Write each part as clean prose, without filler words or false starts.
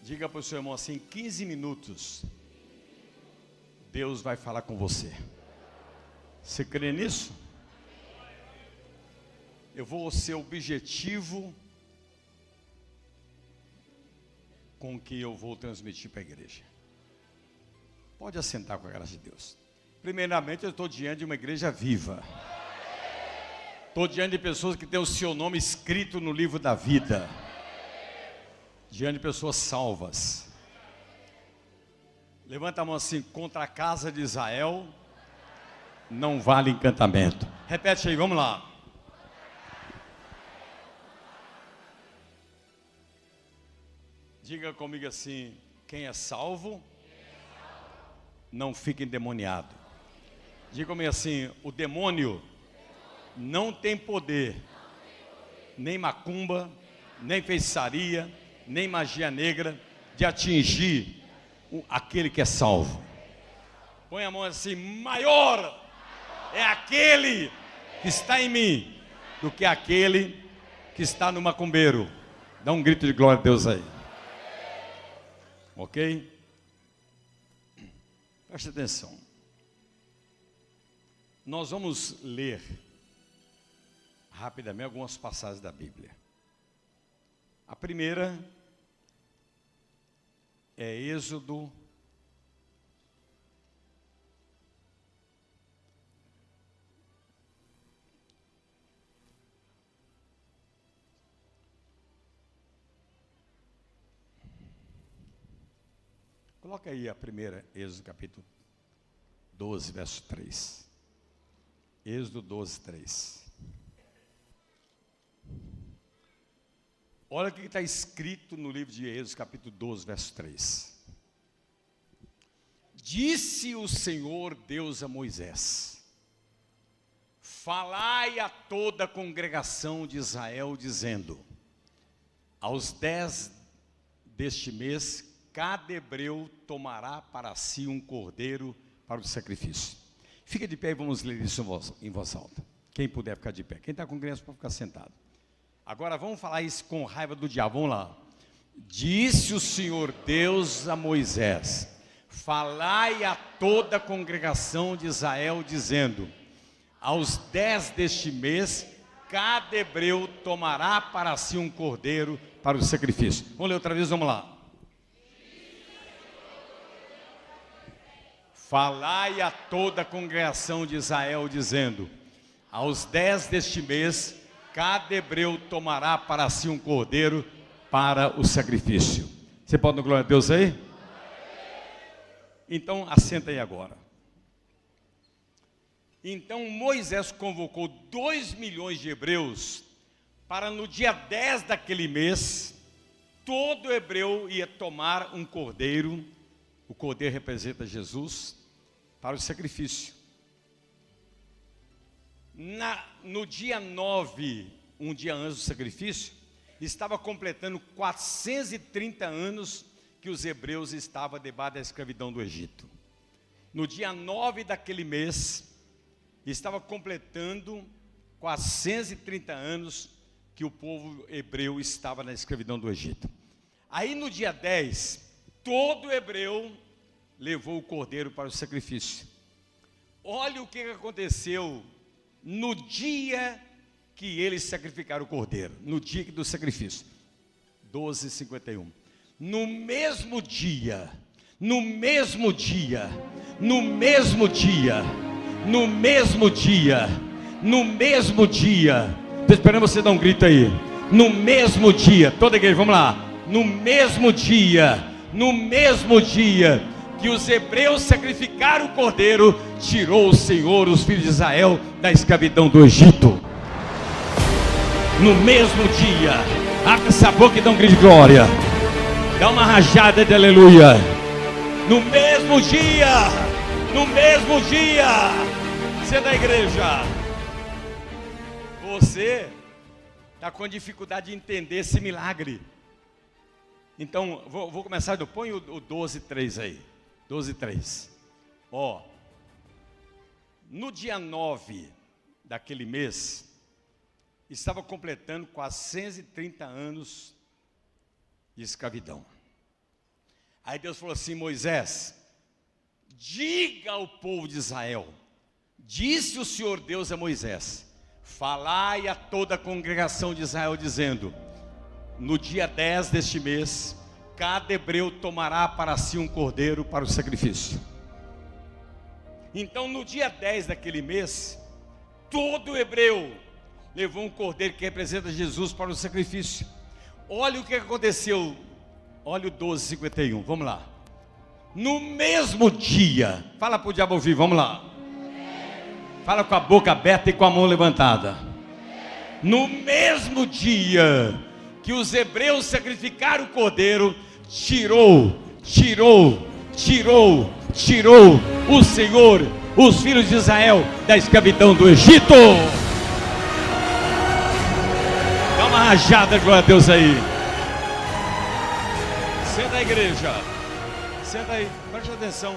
Diga para o seu irmão assim, em 15 minutos, Deus vai falar com você. Você crê nisso? Eu vou ser objetivo com o que eu vou transmitir para a igreja. Pode assentar com a graça de Deus. Primeiramente, eu estou diante de uma igreja viva. Estou diante de pessoas que têm o seu nome escrito no livro da vida. Diante de pessoas salvas. Levanta a mão assim, contra a casa de Israel não vale encantamento. Repete aí, vamos lá. Diga comigo assim, quem é salvo não fica endemoniado. Diga comigo assim, o demônio não tem poder, nem macumba, nem feitiçaria, nem magia negra, de atingir aquele que é salvo. Põe a mão assim, maior é aquele que está em mim do que aquele que está no macumbeiro. Dá um grito de glória a Deus aí. Ok? Preste atenção. Nós vamos ler rapidamente algumas passagens da Bíblia. A primeira é Êxodo Coloca aí a primeira, Êxodo capítulo 12, verso 3. Êxodo 12, 3. Olha o que está escrito no livro de Êxodo capítulo 12, verso 3. Disse o Senhor Deus a Moisés: falai a toda a congregação de Israel, dizendo: aos 10 deste mês, cada hebreu tomará para si um cordeiro para o sacrifício. Fica de pé e vamos ler isso em voz alta. Quem puder ficar de pé. Quem está com criança pode ficar sentado. Agora vamos falar isso com raiva do diabo. Vamos lá. Disse o Senhor Deus a Moisés: falai a toda a congregação de Israel, dizendo: aos 10 deste mês, cada hebreu tomará para si um cordeiro para o sacrifício. Vamos ler outra vez, vamos lá. Falai a toda a congregação de Israel, dizendo: aos 10 deste mês, cada hebreu tomará para si um cordeiro para o sacrifício. Você pode dar glória a Deus aí? Então, assenta aí agora. Então Moisés convocou 2 milhões de hebreus para no dia 10 daquele mês, todo hebreu ia tomar um cordeiro. O cordeiro representa Jesus, para o sacrifício. No dia 9, um dia antes do sacrifício, estava completando 430 anos que os hebreus estavam debaixo da escravidão do Egito. No dia 9 daquele mês, estava completando 430 anos que o povo hebreu estava na escravidão do Egito. Aí no dia 10, todo hebreu levou o cordeiro para o sacrifício. Olha o que aconteceu no dia que eles sacrificaram o cordeiro, no dia do sacrifício. 12:51. No mesmo dia, estou esperando você dar um grito aí. No mesmo dia, toda a igreja, vamos lá. No mesmo dia que os hebreus sacrificaram o cordeiro, tirou o Senhor os filhos de Israel da escravidão do Egito. No mesmo dia, abre essa boca e dá um grito de glória, dá uma rajada de aleluia. No mesmo dia, você é da igreja, você está com dificuldade de entender esse milagre. Então, vou começar, põe o 12:3 aí. 12:3. Ó, no dia 9 daquele mês, estava completando 430 anos de escravidão. Aí Deus falou assim: Moisés, diga ao povo de Israel, disse o Senhor Deus a Moisés, falai a toda a congregação de Israel, dizendo: no dia 10 deste mês, cada hebreu tomará para si um cordeiro para o sacrifício. Então no dia 10 daquele mês, todo hebreu levou um cordeiro que representa Jesus para o sacrifício. Olha o que aconteceu, olha o 12:51, vamos lá. No mesmo dia, fala para o diabo ouvir, vamos lá. Fala com a boca aberta e com a mão levantada. No mesmo dia que os hebreus sacrificaram o cordeiro, tirou o Senhor os filhos de Israel da escravidão do Egito. Dá uma rajada, glória a Deus aí. Senta aí, igreja. Senta aí, preste atenção.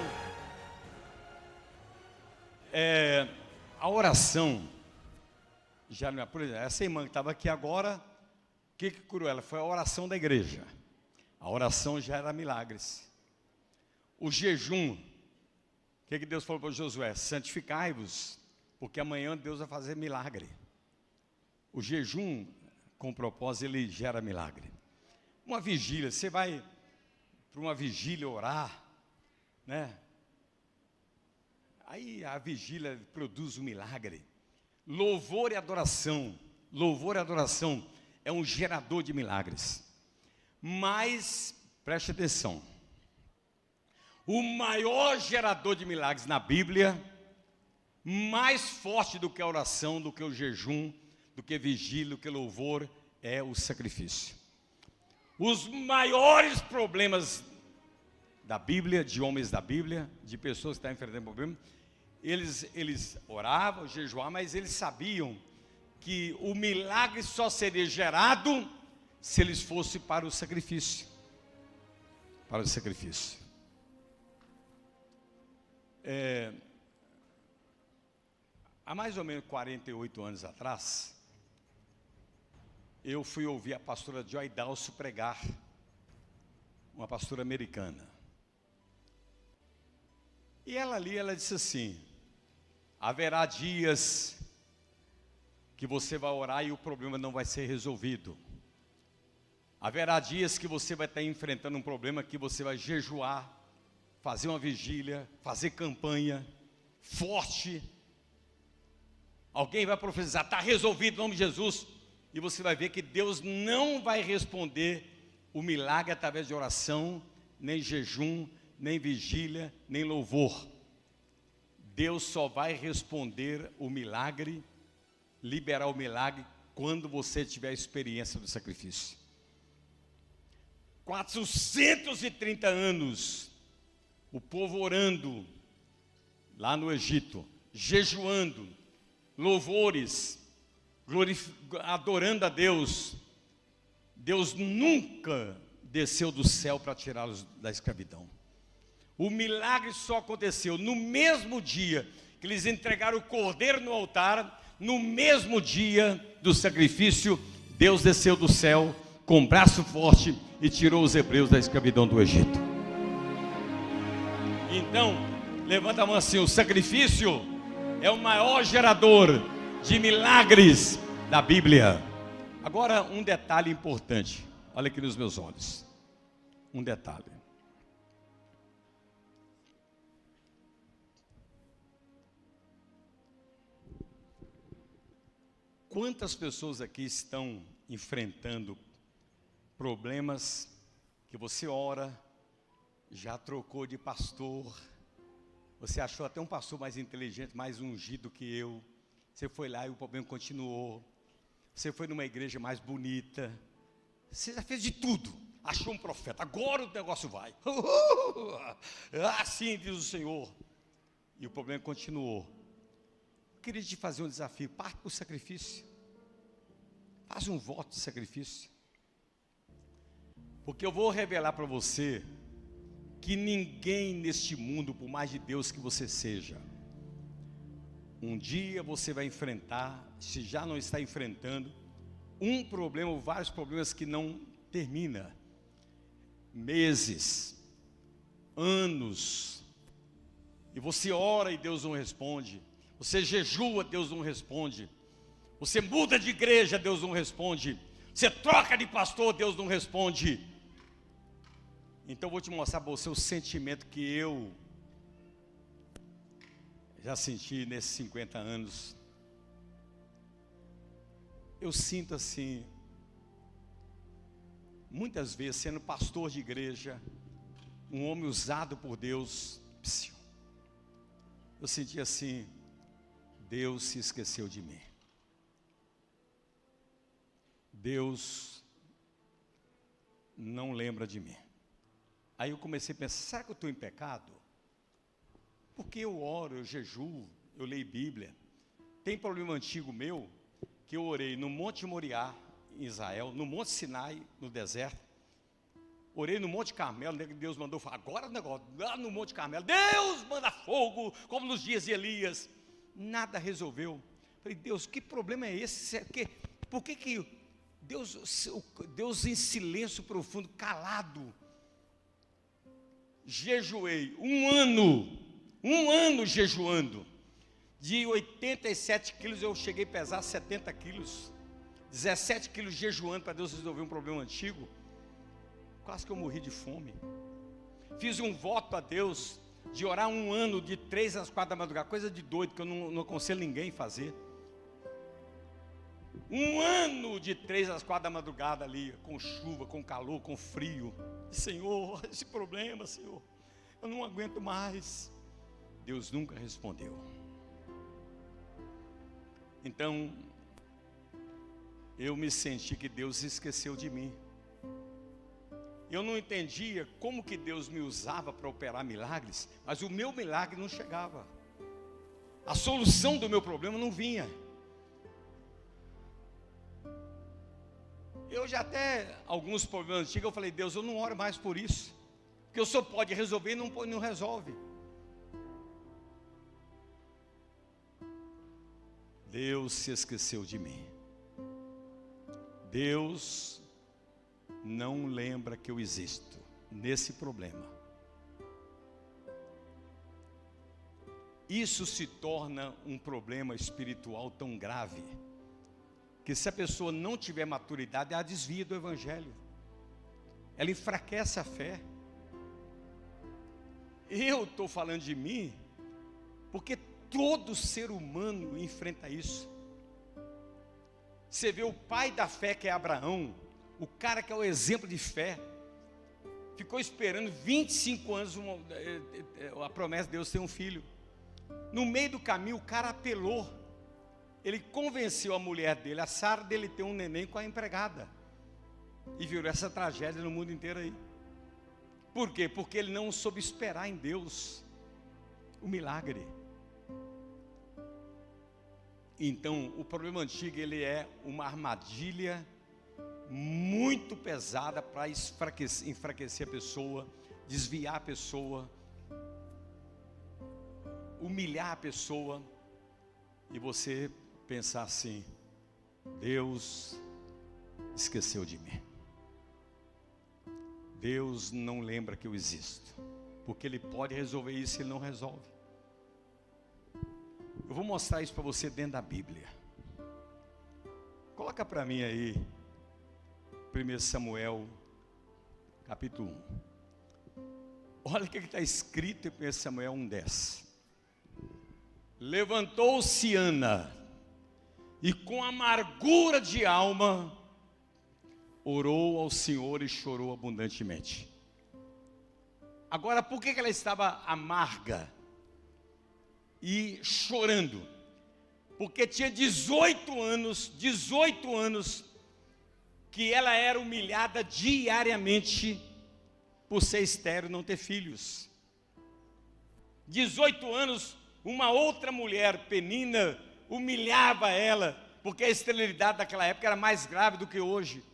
A oração, já não é, por exemplo, essa irmã que estava aqui agora, o que curou ela? Foi a oração da igreja. A oração já era milagres. O jejum, o que Deus falou para Josué? Santificai-vos, porque amanhã Deus vai fazer milagre. O jejum, com propósito, ele gera milagre. Uma vigília, você vai para uma vigília orar, né? Aí a vigília produz um milagre. Louvor e adoração é um gerador de milagres. Mas, preste atenção, o maior gerador de milagres na Bíblia, mais forte do que a oração, do que o jejum, do que vigília, do que louvor, é o sacrifício. Os maiores problemas da Bíblia, de homens da Bíblia, de pessoas que estão enfrentando problemas, eles oravam, jejuavam, mas eles sabiam que o milagre só seria gerado se eles fossem para o sacrifício. Para o sacrifício. Há mais ou menos 48 anos atrás, eu fui ouvir a pastora Joy Dalcio pregar, uma pastora americana. E ela disse assim: haverá dias que você vai orar e o problema não vai ser resolvido. Haverá dias que você vai estar enfrentando um problema que você vai jejuar, fazer uma vigília, fazer campanha forte. Alguém vai profetizar, está resolvido em nome de Jesus. E você vai ver que Deus não vai responder o milagre através de oração, nem jejum, nem vigília, nem louvor. Deus só vai responder o milagre, liberar o milagre, quando você tiver a experiência do sacrifício. 430 anos, o povo orando, lá no Egito, jejuando, louvores, adorando a Deus. Deus nunca desceu do céu para tirá-los da escravidão. O milagre só aconteceu no mesmo dia que eles entregaram o cordeiro no altar. No mesmo dia do sacrifício, Deus desceu do céu com braço forte e tirou os hebreus da escravidão do Egito. Então, levanta a mão assim: o sacrifício é o maior gerador de milagres da Bíblia. Agora, um detalhe importante, olha aqui nos meus olhos, um detalhe. Quantas pessoas aqui estão enfrentando problemas que você ora, já trocou de pastor, você achou até um pastor mais inteligente, mais ungido que eu, você foi lá e o problema continuou, você foi numa igreja mais bonita, você já fez de tudo, achou um profeta, agora o negócio vai, assim diz o Senhor, e o problema continuou. Eu queria te fazer um desafio: parte para o sacrifício, faz um voto de sacrifício, porque eu vou revelar para você que ninguém neste mundo, por mais de Deus que você seja, um dia você vai enfrentar, se já não está enfrentando, um problema ou vários problemas que não termina, meses, anos, e você ora e Deus não responde, você jejua, Deus não responde, você muda de igreja, Deus não responde, você troca de pastor, Deus não responde. Então eu vou te mostrar para você o sentimento que eu já senti nesses 50 anos. Eu sinto assim, muitas vezes sendo pastor de igreja, um homem usado por Deus, eu senti assim, Deus se esqueceu de mim. Deus não lembra de mim. Aí eu comecei a pensar, será que eu estou em pecado? Porque eu oro, eu jejuo, eu leio Bíblia. Tem problema antigo meu, que eu orei no Monte Moriá, em Israel, no Monte Sinai, no deserto. Orei no Monte Carmelo, Deus mandou falar, agora o negócio, lá no Monte Carmelo, Deus manda fogo, como nos dias de Elias. Nada resolveu. Falei, Deus, que problema é esse? Por que Deus em silêncio profundo, calado? Jejuei um ano jejuando. De 87 quilos eu cheguei a pesar 70 quilos. 17 quilos jejuando para Deus resolver um problema antigo. Quase que eu morri de fome. Fiz um voto a Deus de orar um ano de 3 às 4 da madrugada. Coisa de doido que eu não aconselho ninguém a fazer. Um ano de 3 às 4 da madrugada ali, com chuva, com calor, com frio. Senhor, esse problema, Senhor, eu não aguento mais. Deus nunca respondeu. Então, eu me senti que Deus se esqueceu de mim. Eu não entendia como que Deus me usava para operar milagres, mas o meu milagre não chegava. A solução do meu problema não vinha. Eu já até, alguns problemas antigos, eu falei, Deus, eu não oro mais por isso. Porque o Senhor pode resolver e não resolve. Deus se esqueceu de mim. Deus não lembra que eu existo nesse problema. Isso se torna um problema espiritual tão grave, que se a pessoa não tiver maturidade, ela desvia do Evangelho, ela enfraquece a fé. Eu estou falando de mim, porque todo ser humano enfrenta isso. Você vê o pai da fé, que é Abraão, o cara que é o exemplo de fé, ficou esperando 25 anos a promessa de Deus ter um filho. No meio do caminho o cara apelou, ele convenceu a mulher dele, a Sara, dele ter um neném com a empregada, e virou essa tragédia no mundo inteiro aí. Por quê? Porque ele não soube esperar em Deus o milagre. Então, o problema antigo, ele é uma armadilha muito pesada para enfraquecer a pessoa, desviar a pessoa, humilhar a pessoa, e você pensar assim, Deus esqueceu de mim. Deus não lembra que eu existo, porque Ele pode resolver isso e Ele não resolve. Eu vou mostrar isso para você dentro da Bíblia. Coloca para mim aí 1 Samuel capítulo 1. Olha o que está escrito em 1 Samuel 1:10. Levantou-se Ana, e com amargura de alma orou ao Senhor e chorou abundantemente. Agora, por que ela estava amarga e chorando? Porque tinha 18 anos que ela era humilhada diariamente por ser estéril e não ter filhos. 18 anos, uma outra mulher, Penina, humilhava ela, porque a esterilidade daquela época era mais grave do que hoje.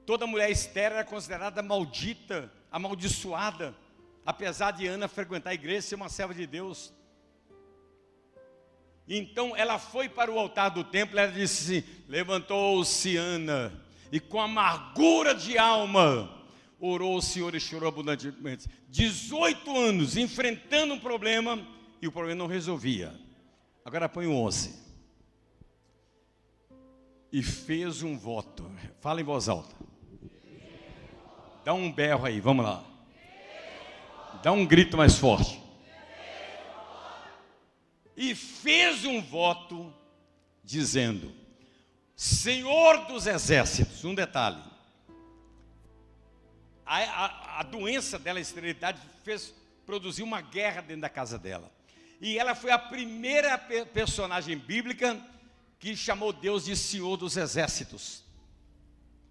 Toda mulher estéril era considerada maldita, amaldiçoada, apesar de Ana frequentar a igreja, ser uma serva de Deus. Então ela foi para o altar do templo, ela disse assim, levantou-se Ana, e com amargura de alma, orou ao Senhor e chorou abundantemente. 18 anos enfrentando um problema e o problema não resolvia. Agora põe o 11. E fez um voto. Fala em voz alta. Dá um berro aí, vamos lá. Dá um grito mais forte. E fez um voto dizendo: Senhor dos exércitos. Um detalhe. A doença dela, a esterilidade, produziu uma guerra dentro da casa dela. E ela foi a primeira personagem bíblica que chamou Deus de Senhor dos exércitos.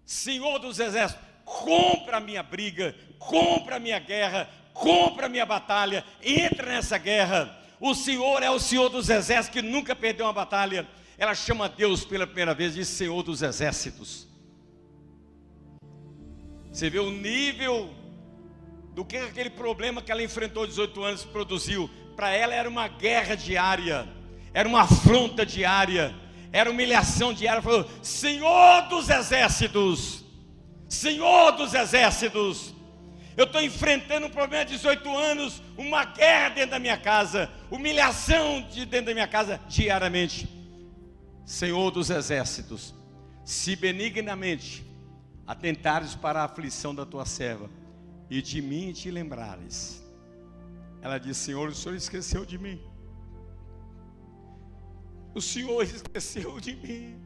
Senhor dos exércitos, compra a minha briga, compra a minha guerra, compra a minha batalha, entra nessa guerra. O Senhor é o Senhor dos exércitos, que nunca perdeu uma batalha. Ela chama Deus pela primeira vez de Senhor dos exércitos. Você vê o nível do que aquele problema que ela enfrentou 18 anos produziu. Para ela era uma guerra diária, era uma afronta diária, era humilhação diária. Ela falou: Senhor dos exércitos, Senhor dos exércitos, eu estou enfrentando um problema de 18 anos, uma guerra dentro da minha casa, humilhação dentro da minha casa diariamente. Senhor dos exércitos, se benignamente atentares para a aflição da tua serva e de mim te lembrares. Ela disse: Senhor, o Senhor esqueceu de mim. O Senhor esqueceu de mim.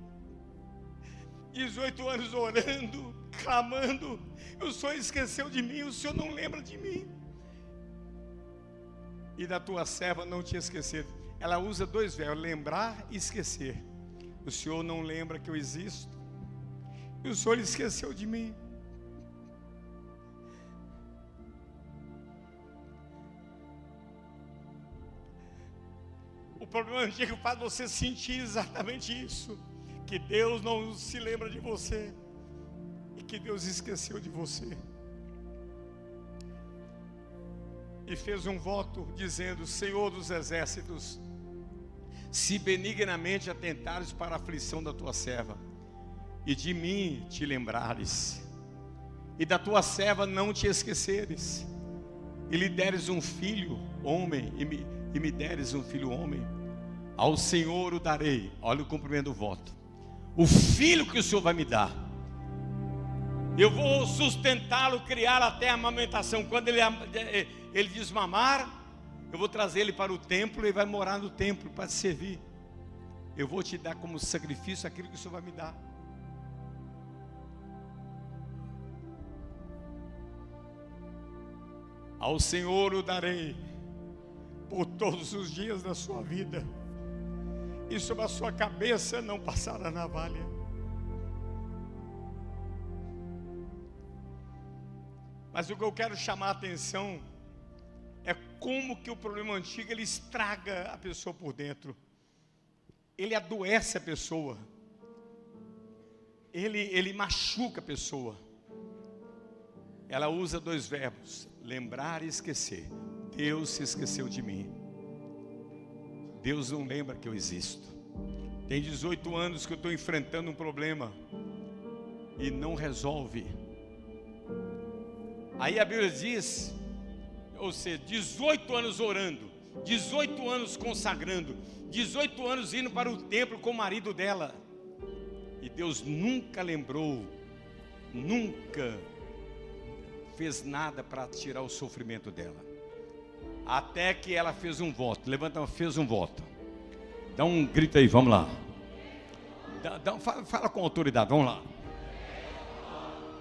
18 anos orando, clamando, o Senhor esqueceu de mim, o Senhor não lembra de mim. E da tua serva não te esquecer. Ela usa dois verbos, lembrar e esquecer. O Senhor não lembra que eu existo, e o Senhor esqueceu de mim. O problema antigo faz você sentir exatamente isso, que Deus não se lembra de você e que Deus esqueceu de você. E fez um voto dizendo: Senhor dos exércitos, se benignamente atentares para a aflição da tua serva e de mim te lembrares, e da tua serva não te esqueceres, e lhe deres um filho homem, e me deres um filho homem, ao Senhor o darei. Olha o cumprimento do voto. O filho que o Senhor vai me dar, eu vou sustentá-lo, criá-lo até a amamentação. Quando ele desmamar, eu vou trazer ele para o templo, e vai morar no templo para te servir. Eu vou te dar como sacrifício aquilo que o Senhor vai me dar. Ao Senhor o darei por todos os dias da sua vida, e sobre a sua cabeça não passará navalha. Mas o que eu quero chamar a atenção é como que o problema antigo, ele estraga a pessoa por dentro. Ele adoece a pessoa. Ele machuca a pessoa. Ela usa dois verbos: lembrar e esquecer. Deus se esqueceu de mim. Deus não lembra que eu existo. Tem 18 anos que eu estou enfrentando um problema e não resolve. Aí a Bíblia diz, ou seja, 18 anos orando, 18 anos consagrando, 18 anos indo para o templo com o marido dela, e Deus nunca lembrou, nunca fez nada para tirar o sofrimento dela. Até que ela fez um voto. Levanta, fez um voto. Dá um grito aí, vamos lá. Fala com autoridade, vamos lá.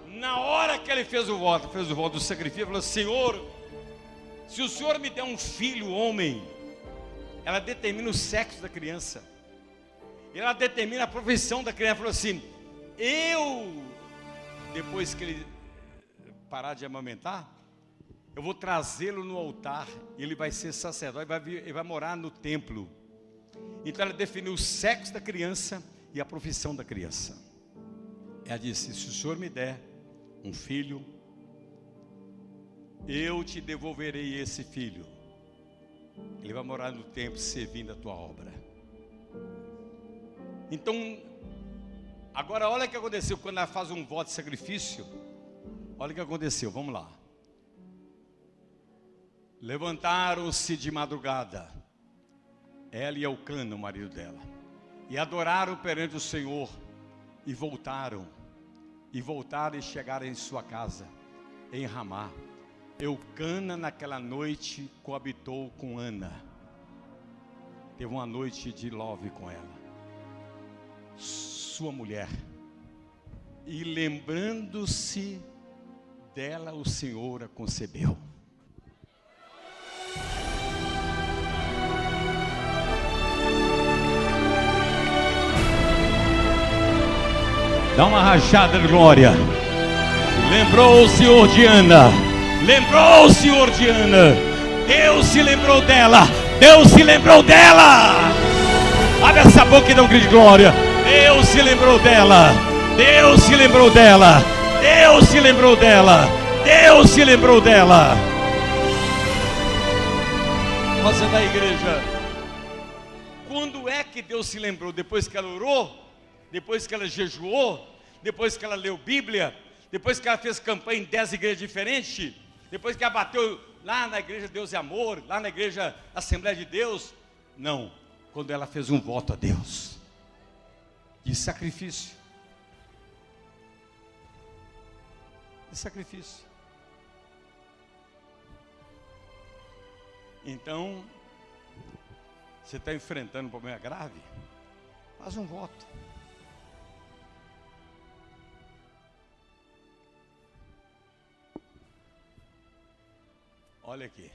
Na hora que ele fez o voto do sacrifício, falou: Senhor, se o Senhor me der um filho homem, ela determina o sexo da criança, ela determina a profissão da criança. Falou assim: depois que ele parar de amamentar, eu vou trazê-lo no altar, e ele vai ser sacerdote, ele vai morar no templo. Então ela definiu o sexo da criança e a profissão da criança. Ela disse: se o Senhor me der um filho, eu te devolverei esse filho. Ele vai morar no templo servindo a tua obra. Então, agora olha o que aconteceu quando ela faz um voto de sacrifício. Olha o que aconteceu, vamos lá. Levantaram-se de madrugada, ela e Elcana, o marido dela, e adoraram perante o Senhor, e voltaram e chegaram em sua casa, em Ramá. Elcana naquela noite coabitou com Ana, teve uma noite de love com ela, sua mulher, e lembrando-se dela, o Senhor a concebeu. Dá uma rajada de glória. Lembrou o Senhor de Ana. Lembrou o Senhor de Ana. Deus se lembrou dela. Deus se lembrou dela. Abre essa boca e dá um grito de glória. Deus se lembrou dela. Deus se lembrou dela. Deus se lembrou dela. Deus se lembrou dela. Você da igreja, quando é que Deus se lembrou? Depois que ela orou? Depois que ela jejuou? Depois que ela leu Bíblia? Depois que ela fez campanha em 10 igrejas diferentes? Depois que ela bateu lá na igreja Deus é Amor, lá na igreja Assembleia de Deus? Não, quando ela fez um voto a Deus de sacrifício. De sacrifício. Então, você está enfrentando um problema grave? Faz um voto. Olha aqui.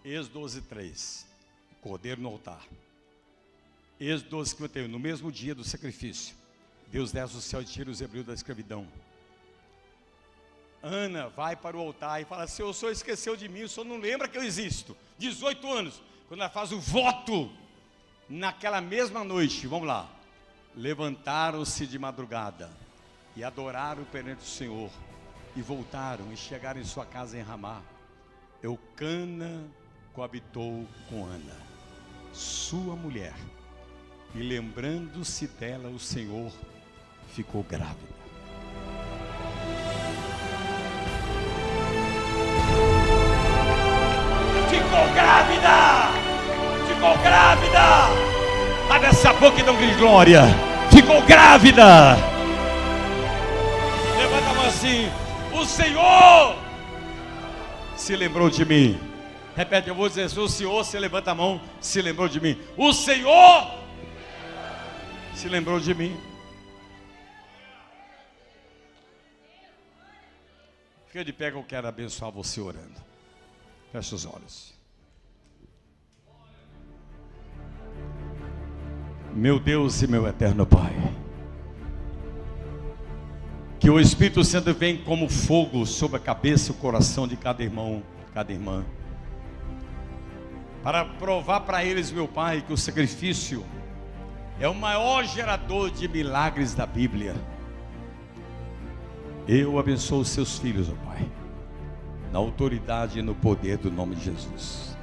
Êxodo 12:3. Cordeiro no altar. Êxodo 12:51. No mesmo dia do sacrifício, Deus desce do céu e tira os hebreus da escravidão. Ana vai para o altar e fala assim: o senhor esqueceu de mim, o senhor não lembra que eu existo. 18 anos, quando ela faz o voto, naquela mesma noite, vamos lá, levantaram-se de madrugada e adoraram perante o Senhor, e voltaram e chegaram em sua casa em Ramá. Elcana coabitou com Ana, sua mulher, e lembrando-se dela, o Senhor ficou grávida. Ficou grávida! Ficou grávida! Abre essa boca e dá um grito de glória. Ficou grávida! Levanta a mão assim: o Senhor se lembrou de mim. Repete, eu vou dizer: o Senhor, se levanta a mão, se lembrou de mim. O Senhor se lembrou de mim. Fica de pé que eu quero abençoar você orando. Feche os olhos. Meu Deus e meu eterno Pai, que o Espírito Santo venha como fogo sobre a cabeça e o coração de cada irmão, cada irmã, para provar para eles, meu Pai, que o sacrifício é o maior gerador de milagres da Bíblia. Eu abençoo os seus filhos, ó Pai, na autoridade e no poder do nome de Jesus.